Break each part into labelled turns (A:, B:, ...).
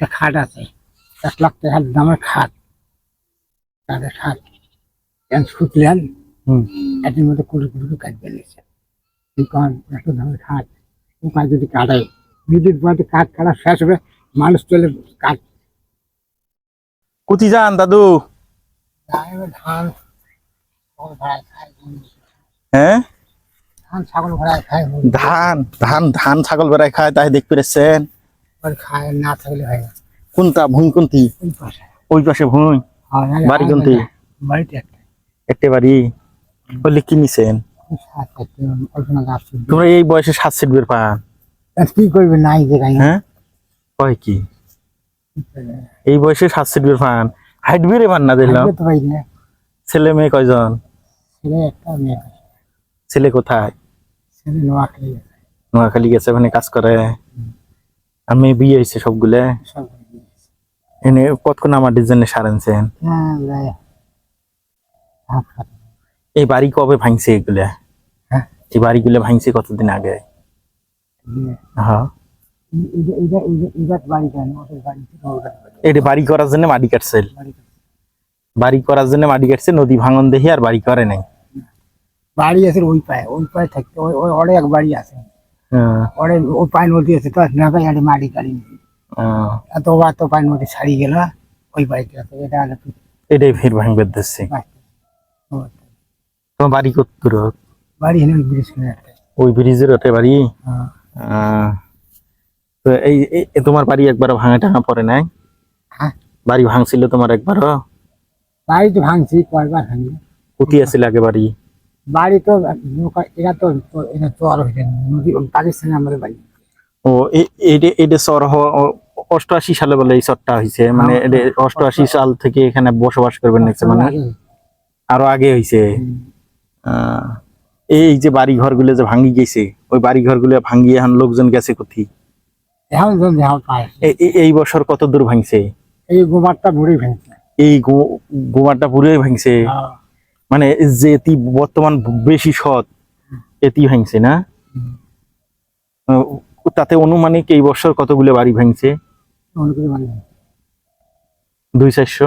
A: একটা খাট আছে, 1,00,000 টাকার দামের খাট, তাদের খাট শুকলেন এটির মধ্যে কুড়ি কুড়ি কাটবে নিয়েছে। এত দামের খাট ওখানে যদি কাটায় নিজের বাড়িতে কাঠ কাটা শেষ হবে, মানুষ চলে কাঠ
B: কোথায় যান দাদু?
A: ধান ছাগল ভাড়ায় খায়,
B: হ্যাঁ,
A: ধান ছাগল ভাড়ায় খায়,
B: ধান ধান ধান ছাগল বেড়ায় খায়, তাই দেখতে পেরেছেন?
A: খায় না থাকলে হয় না।
B: কোনটা ভুঁই? কোনটি?
A: ওই পাশে
B: ওই পাশে ভুঁই। বাড়ি কোনটি?
A: বাড়িতে একটা
B: একটা বাড়ি বললে কি নিছেন তোমরা? এই বয়সে 7 সিট বের পান?
A: কি করবে নাই যে
B: হ্যাঁ, কয় কি এই বয়সে 7 সিট বের পান? হাইট বেড়ে পান না দিলাম। ছেলে মেয়ে কয়জন?
A: ছেলে একটা, মেয়ে।
B: ছেলে কোথায়?
A: ছেলে নোয়াখালী গেছে।
B: নোয়াখালী গেছে, ওখানে কাজ করে। আর মেয়ে বিয়ে হয়েছে সবগুলো?
A: সব
B: এনে কতক্ষণ আমার জন্য সারেনছেন? এই বাড়ি কবে ভাঙছে এগুলা?
A: হ্যাঁ,
B: এই বাড়িগুলো ভাঙছে কতদিন আগে? হ্যাঁ, এটা বাড়ি করার জন্য মাটি কাটছে। বাড়ি করার জন্য মাটি কাটছে, নদী ভাঙন দেখি আর বাড়ি করে নাই।
A: বাড়ি আছে ওই পায়ে থাকতে, ওই অনেক বাড়ি আছে, ওই পায়ে নদী আছে, তো না পাই মাটি কাড়ি এত পায়ে নদী ছাড়িয়ে গেল, ওই বাড়িতে আছে।
B: এটাই ফের ভাঙবে দিচ্ছে। তোমার বাড়ি কত দূর?
A: বাড়ি এনে ব্রিজ কিনে,
B: ওই ব্রিজের ওঠে বাড়ি। তো এই তোমার বাড়ি একবারও ভাঙা টাঙা পড়ে নাই?
A: হ্যাঁ,
B: বাড়ি ভাঙছিল তোমার একবারও?
A: বাড়ি তো ভাঙছি, কয়বার ভাঙি।
B: কোথায় আছিল আগে বাড়ি?
A: বাড়ি তো এরা তো এটা চর হয়েছে, নদী পাকিস্তানে আমাদের বাড়ি।
B: ও এটা চর 88 সালে বলে এই চরটা হয়েছে, মানে 88 সাল থেকে এখানে বসবাস করবেন দেখছে, মানে আরো আগে হয়েছে। এই যে বাড়ি ঘর গুলো যে ভাঙ্গি গেছে, ওই বাড়ি ঘর গুলো ভাঙ্গিয়ে এখন লোকজন গেছে কোথায়? এই বছর কত দূর ভাঙছে?
A: এই গোমারটা বুড়ি ভাঙছে।
B: এই গোমারটা পুরো ভাঙছে, মানে যে বর্তমান বেশি সৎ এটি ভাঙছে না? তাতে অনুমানিক এই বছর কতগুলো বাড়ি ভাঙছে? 200-400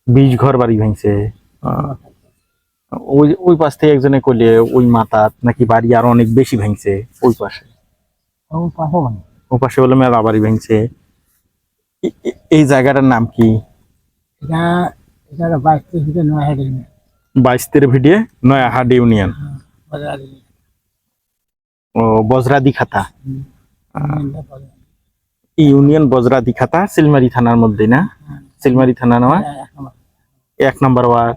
B: 20 ঘর বাড়ি ভাঙছে। ওই পাশ থেকে একজনে কইলে ওই মাথাত নাকি বাড়ি আরো অনেক বেশি ভাঙছে। ওই পাশে বলে মেলা বাড়ি ভাঙছে। এই জায়গাটার নাম কি? 22 ভিডিয়ে নয়াহাট ইউনিয়ন। ও বজরাদি খাতা ইউনিয়ন, বজরাদি খাতা সিলমারি থানার মধ্যে না? সিলমারি থানা নয়, 1 নম্বর ওয়ার্ড,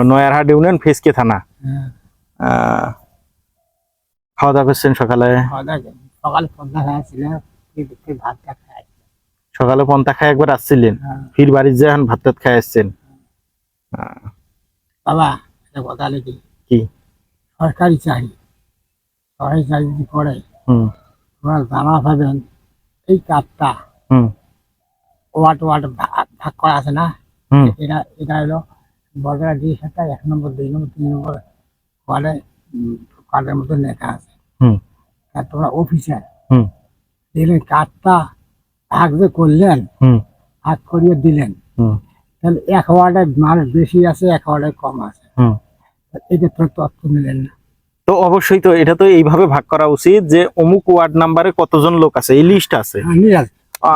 B: নয়ারহাট ইউনিয়ন, ফেসকে থানা। খাওয়া দাওয়া করছেন সকালে? সকালে পন্থা খাই একবার আসছিলেন, ফির বাড়ি যে এখন ভাত টাত খাই আসছেন।
A: বাবা একটা কথা লিখি,
B: কি?
A: সরকারি চাকরি যদি করে তোমার জানা পাবেন, এই কাজটা ওয়ার্ড ভাগ করা আছে না? এটা হলো বর্ডার দিয়ে সাথে 1 নম্বর 2 নম্বর 3 নম্বর ওয়ার্ডে কার্ডের মধ্যে লেখা আছে। তোমরা অফিসার দিলেন কার্ডটা ভাগ যে করলেন, ভাগ করিয়ে দিলেন, তাহলে 1 ওয়ার্ডে মানুষ বেশি আছে, 1 ওয়ার্ডে কম আছে, এটা তো তথ্য মিলেন না।
B: তো অবশ্যই তো এটা তো এইভাবে ভাগ করা উচিত যে অমুক ওয়ার্ড নাম্বারে কতজন লোক আছে এই লিস্ট আছে,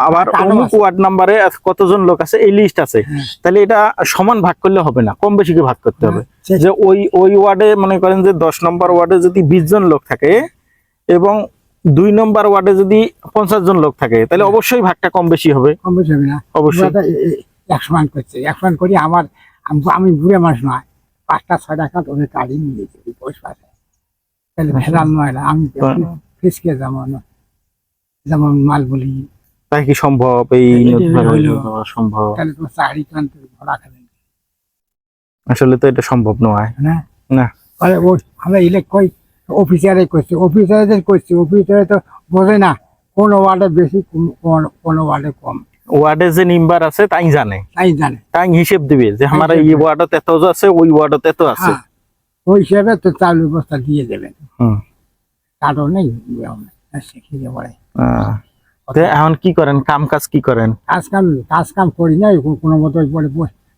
B: আবার অমুক ওয়ার্ড নাম্বারে কতজন লোক আছে এই লিস্ট আছে। তাহলে এটা সমান ভাগ করলে হবে না, কম বেশি ভাগ করতে হবে। যে ওই ওয়ার্ডে মনে করেন যে 10 নম্বর ওয়ার্ডে যদি 20 জন লোক থাকে এবং 2 নম্বর ওয়ার্ডে যদি 50 জন লোক থাকে, তাহলে অবশ্যই ভাগটা কম বেশি হবে।
A: কম বেশি হবে না, অবশ্যই 100 করছে। 100 করি আমি বুড়ে মানুষ নয়, 5টা 6টা ওদের কার্ডই নিয়েছি পয়সা, তাহলে ভেজাল নয় না। আমি ফিসকে যেমন মাল বলি,
B: তাই কি সম্ভব? এই সম্ভব আসলে তো এটা সম্ভব নয় না।
A: আমরা অফিসারে করছি, অফিসারে তো বোঝে না কোন ওয়ার্ডে বেশি কোন ওয়ার্ডে কম।
B: ওয়ার্ডে যে মেম্বার আছে তাই জানে, তাই হিসেব দিবে যে আমার এই ওয়ার্ডে এত আছে, ওই ওয়ার্ডে এত আছে।
A: ওই হিসাবে তো চাউলের বস্তা দিয়ে দেবেন,
B: হুম।
A: কাঠও নেই, শিখিয়ে পড়ে।
B: তো এখন কি করেন, কাম কাজ কি করেন?
A: কাজ কাম করি নাই, কোনো মতো পরে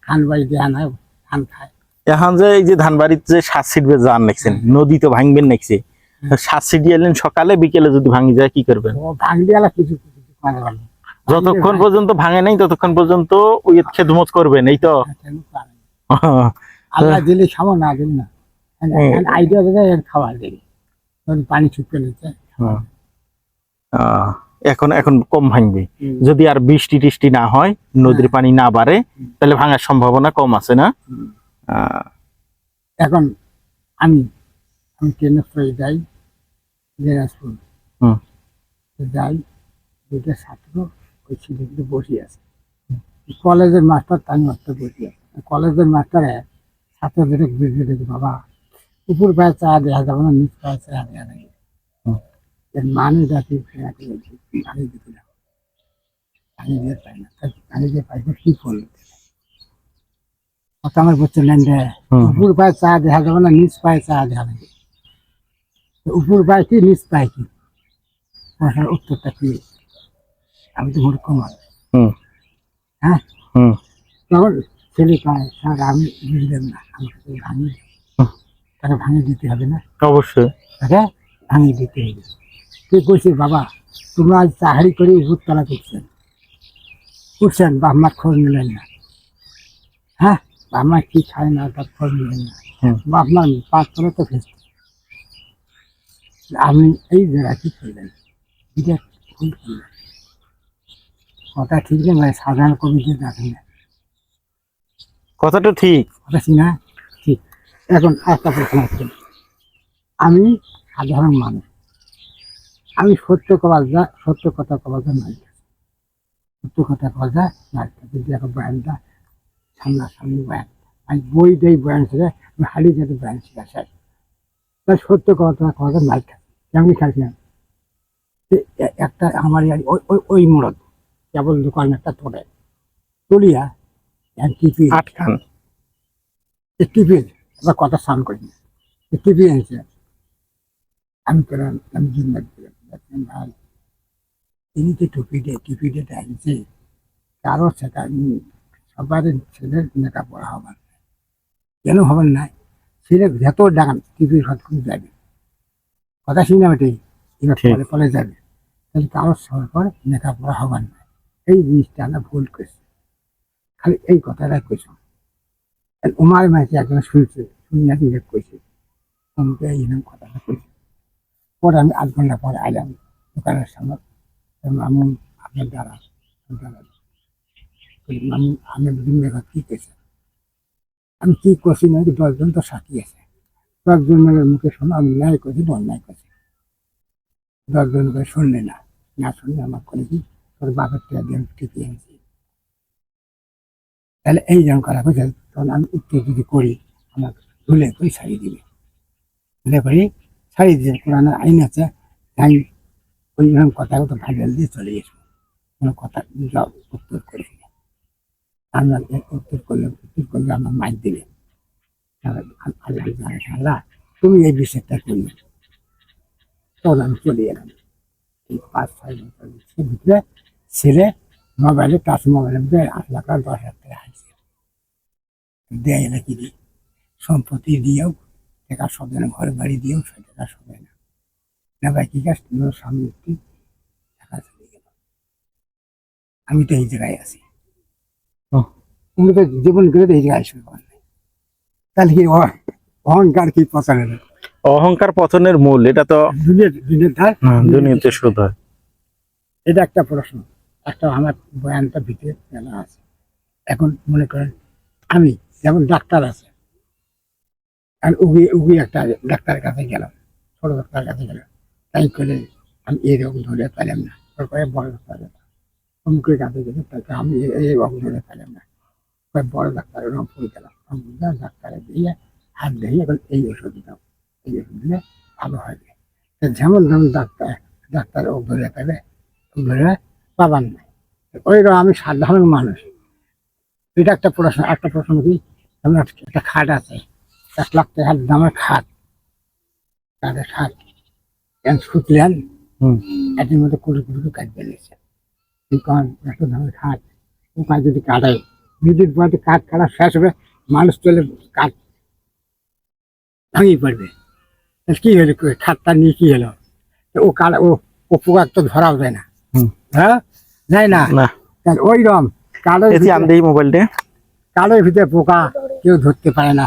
A: ধান বাড়ি দেওয়া নাই, ধান খায়।
B: এখন যে এই যে ধানবাড়িতে যে সাত ছিটবে যান নাকছেন, নদী তো ভাঙবেন নাকছে, সাত ছিটি এলেন সকালে, বিকেলে যদি ভাঙি যায় কি করবেন?
A: ও ভাঙলি আলা কিছু কিছু করে ভালো।
B: যতক্ষণ পর্যন্ত ভাঙে নাই ততক্ষণ পর্যন্ত ওই খেদমত করবেন, এই তো।
A: আল্লাহ দিলে খাবো, না দিলে না। আইডিয়া দিলে এর খাওয়া দিলে পানি ছুটে নিচ্ছে।
B: এখন এখন কম ভাঙবে, যদি আর বৃষ্টি টিষ্টি না হয়, নদীর পানি না বাড়ে, তাহলে ভাঙার সম্ভাবনা কম আছে না?
A: এখন আমি আমি ট্রেনে চলে যাই দিনাজপুর, যাই, দুটো ছাত্র ওই সিঁড়িতে বসে আছে, কলেজের মাস্টার, তার মাস্টার বসে আছে। কলেজের মাস্টারে ছাত্রদের বুঝিয়ে দেখি, বাবা উপর পায়ে চা দেওয়া যাবে না, নিচ পায়ে চা দেওয়া যাবে, এর মানে জাতি পানি দিতে যাবো, পানি দিয়ে পাই না, পানি দিয়ে পাইছে কি করলো? কথা আমার বুঝছিলেন যে উপর পায়ে চা দেখা যাবে না, নিচ পায়ে চা দেখা যাবে, উপর পায়ে কি নিচ পায়ে কি? উত্তরটা কি? আমি তো মূর্খ মানুষ। হ্যাঁ, তখন ছেলে পায়, স্যার আমি বুঝলাম না, আমাকে ভাঙি, তাকে ভাঙিয়ে দিতে হবে না?
B: অবশ্যই
A: তাকে ভাঙিয়ে দিতে হবে। কে কইছে, বাবা তোমরা আজ চাকরি করে উপরতলা করছেন, বাপ মার খোঁজ নিলেন না? হ্যাঁ, বাপ মা কি খায় না তার খোঁজ নিলেন না? বাপ মার পাঁচ তলা তো ফেসতে, আপনি এই জায়গায় কি করলেন? এটা ভুল করলেন। কথা ঠিক নেই, মানে সাধারণ কবিতে দেখেন না,
B: কথাটা ঠিক,
A: কথা না ঠিক। এখন একটা প্রশ্ন হচ্ছে, আমি সাধারণ মানুষ, আমি সত্য কথা কওয়া যায় নাই, সত্য কথা কওয়া যায় নাই, যদি এখন বয়ানটা সামনাসামনি বয়ান, আমি বই দেই বয়ান ছেড়ে, আমি হারিয়ে যেতে বয়ান শিখা, তাই সত্য কথা কওয়া যায় নাই। কেমনি খাইছি একটা আমার ওই মোড়ক কেবল দোকান একটা তোলে তুলিয়া টিপি
B: আটকান,
A: টিপি এবার কথা স্নান করি না, টিপি এনেছে, আমি পেলাম, আমি জিম্মার দিলাম, ভাই তিনি যে টিপিটে আনছে, কারো সেটা সবার ছেলের লেখাপড়া হবার, কেন হবার নাই? ছেলে যত ডাকান টিপির ঘর করে যাবে, কথা শুনে এটাই, এবার পরে পরে যাবে, তাহলে কারোর সবার লেখাপড়া হবার নাই। এই জিনিসটা আমরা ভুল করছি, খালি এই কথাটা কইছ। উমার মাঝে একজন শুনছে, শুনিয়া দিয়ে কইছে, আমাকে এইরকম কথাটা কইছে। পরে আমি 8 ঘন্টা পরে আইলাম দোকানের সামনে, আমি আপনার দ্বারা আমি দেখা কি কেছে, আমি কি করছি না, 10 জন তো সাথী আছে, 10 জনের মুখে শোনো, আমি ন্যায় করছি, অন্যায় করছি, 10 জন করে শুনলে না, না শুনলে আমার করে কি তোর বাপের টাকা দিয়ে আমি টিপি এনেছি, তাহলে এই যেমন করা হয়েছে, তখন আমি উত্তর যদি করি আমার ভুলে করে ছাড়িয়ে দিবে, ভুলে করে ছাড়িয়ে দিয়ে কোরআনের আইন আছে, আমি ওই রকম কথা তো ভাইরাল দিয়ে চলে গেছি, কোনো কথা উত্তর করি না, আমরা উত্তর করলে আমার মাইক দিলে, আল্লাহ জানে, আল্লাহ তুমি এই বিষয়টা করলে, তখন আমি চলে এলাম। এই 5-6 বছর ভিতরে ছেলে মোবাইলে টাচ মোবাইলের মধ্যে 8 লাখ আর 10,000 টাকা হাইছে, দেয় নাকি দিই, সম্পত্তি দিয়েও টাকা সবে না, ঘর বাড়ি দিয়েও সে টাকা সবে না, না ভাই কি কাজ, সামনে টাকা চলে গেল, আমি তো এই জায়গায় আছি, তুমি তো জীবন করে এই জায়গায় আসবে, তাহলে কি অহংকার কি পচানে না?
B: অহংকার পতনের মূল, এটা তো দুনিয়াতে শুধু হয়।
A: এটা একটা প্রশ্ন, একটা আমার বয়ানটা ভিতরে জানা আছে। এখন মনে করেন আমি যেমন ডাক্তার আছে, আর উগি একটা ডাক্তারের কাছে গেলাম, ছোট ডাক্তারের কাছে গেলাম, তাই করে আমি এই রোগ ধরে পেলাম না, বড় ডাক্তার অমুকের কাছে গেলে তাকে আমি এই রোগ ধরে পেলাম না, বড় ডাক্তারের রংপুর গেলাম, রংপুর ডাক্তারে দিয়ে হাত দিয়ে এবার এই ওষুধ দাও, এই ওষুধ দিলে ভালো হবে, যেমন যেমন ডাক্তার ও ধরে পেলে ধরে পাবার নাই, ওই আমি সাধারণ মানুষ। এটা একটা প্রশ্ন। একটা প্রশ্ন কি, যেমন একটা খাট আছে, 1 লাখ টাকার দামের খাট, কাঠের খাট ছুটলেন এটির মধ্যে কোটি কোটি কাটবে নিয়েছে। কারণ এত দামের খাট ও কাজ যদি কাটায় নিজের বাড়িতে কাঠ কাটা শেষ হবে, মানুষ চলে কাঠ ভাঙিয়ে পড়বে। কি হলো খাটটা নিয়ে কি হলো? ও কাটা ও পোকা তো ধরাও যায় না, হ্যাঁ যায় না। ওই রকম কাঠের
B: মোবাইলটা
A: ভিতরে পোকা কেউ ধরতে পারে না।